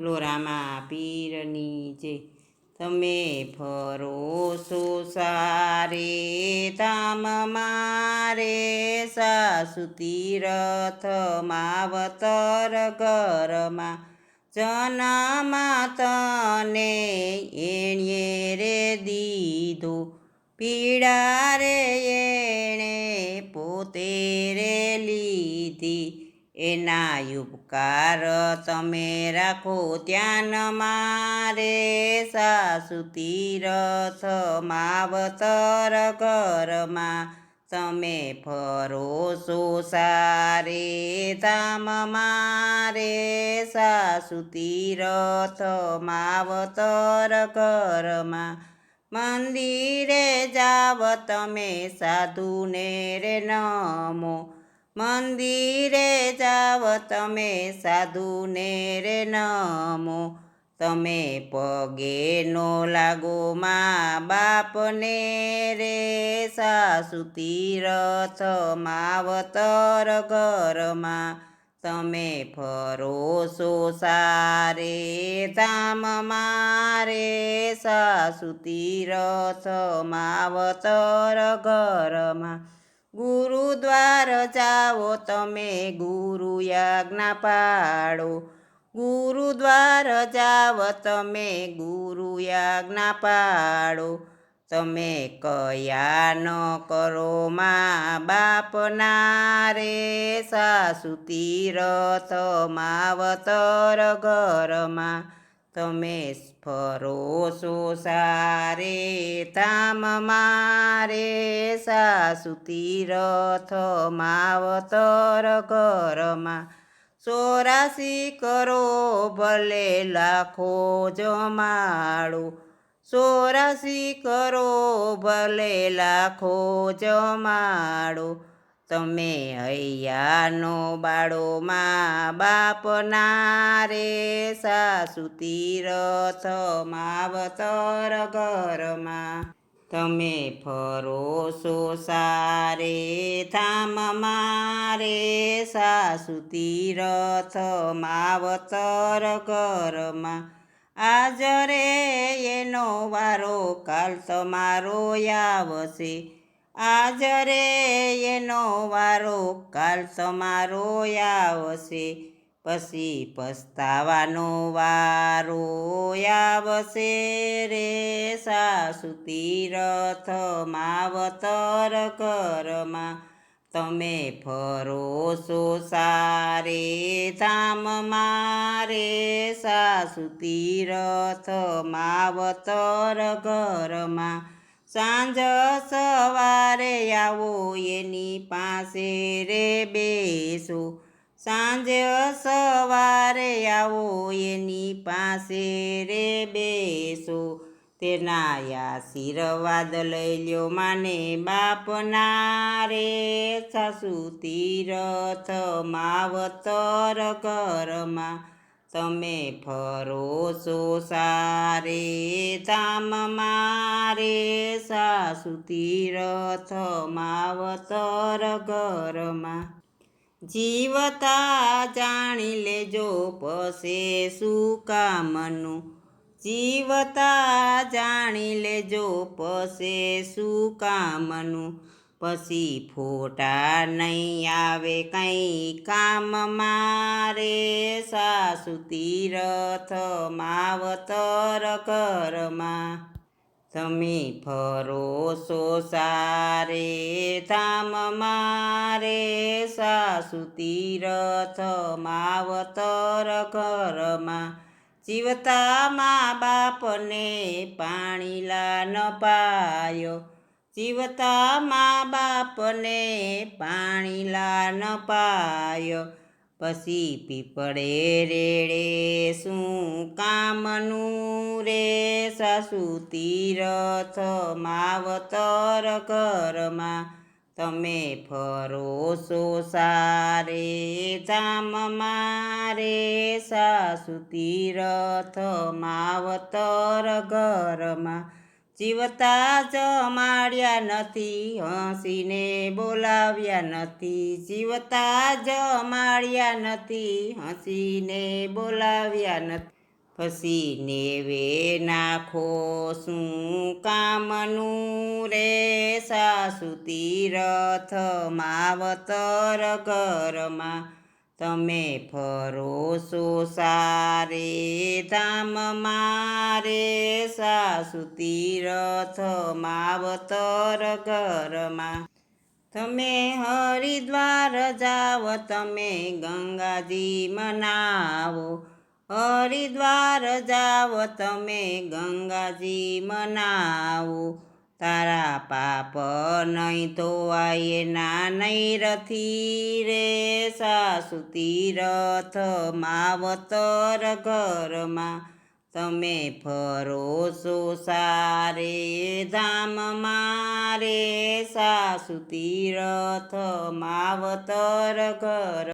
બોલો રામા પીરની જય. તમે ફરો છો સારે ધામ મારે, સાસુ તીરથ માવતર ઘરમાં, જનમાં તને એણે રે દીધો, પીડા રે એણે પોતે રે લીધી. એના ઉપકાર તમે રાખો ધ્યાન મારે, સાસુ તીરથ માવતર ઘરમાં, તમે ફરો છો સારે ધામ મારે, સાસુ તીરથ માવતર ઘરમાં. મંદિરે જાવ તમે સાધુને રે નમો, મંદિરે જાવ તમે સાધુને રે નમો, તમે પગે નો લાગો મા બાપને રે, સાસુ તીરથ માવતર ઘરમાં, તમે ફરો છો સારે ધામ મારે, સાસુ તીરથ માવતર ઘરમાં. ગુરુદ્વાર જાઓ તમે ગુરુ આજ્ઞા પાડો, ગુરુદ્વાર જાવ તમે ગુરુ આજ્ઞા પાડો, તમે કયા ન કરો મા બાપના રે, સાસુ તીરથ માવતર ઘરમાં, તમે ફરો છો સારે ધામ મારે, સાસુ તીરથ માવતર ઘરમાં. 84 કરો ભલે લાખો જમાડો, 84 કરો ભલે લાખો જમાડો, તમે હૈયાનો બાળો મા બાપના રે, સાસુ તીરથ માવતર ઘરમાં, તમે ફરો છો સારે ધામ મારે, સાસુ તીરથ માવતર ઘરમાં. આજ રે એનો વારો કાલ તમારો આવશે, આજ રે એનો વારો કાલ તમારો આવશે, પછી પસ્તાવાનો વારો આવશે રે, સાસુ તીરથ માવતર ઘરમાં, તમે ફરો છો સારે ધામ મારે, સાસુ તીરથ માવતર ઘરમાં. સાંજ સવારે આવો એની પાસે રે બેસો, સાંજ સવારે આવો એની પાસે રે બેસો, તેના આશીર્વાદ લઈ લ્યો માને બાપના રે, સાસુ તીરથ માવતર ઘરમાં, તમે ફરો છો સારે ધામ મારે, સાસુ તીરથ માવતર ઘરમાં. જીવતા જાણી લેજો પસે શું કામનું, જીવતા જાણી લેજો પસે શું કામનું, પછી ફોટા નહીં આવે કંઈ કામ મારે, સાસુ તીરથ માવતર ઘરમાં, તમે ફરો છો સારે ધામ મારે, સાસુ તીરથ માવતર ઘરમાં. જીવતા મા બાપને પાણીલા ન પાયો, જીવતા મા બાપને પાણીલા ન પાયો, પછી પીપળે રેડે શું કામનું રે, સાસુ તીરથ માવતર ઘરમાં, તમે ફરો છો સારે ધામ મારે, સાસુ તીરથ માવતર ઘરમાં. જીવતા જમાડ્યા નથી, હસીને બોલાવ્યા નથી, જીવતા જમાડ્યા નથી, હસીને બોલાવ્યા નથી, પછી નેવે નાખો શું કામનું રે સાસુ તીરથ માવતર ઘરમાં તમે ફરો છો સારે ધામ મારે સાસુ તીરથ માવતર ઘરમાં તમે હરિદ્વાર જાવ તમે ગંગાજી મનાવો હરિદ્વાર જાવ તમે ગંગાજી મનાવો તારા પાપ નહીં ધોવાય ના નહીં રથી રે સાસુ તીરથ માવતર ઘરમાં તમે ફરો છો સારે ધામ મારે સાસુ તીરથ માવતર ઘર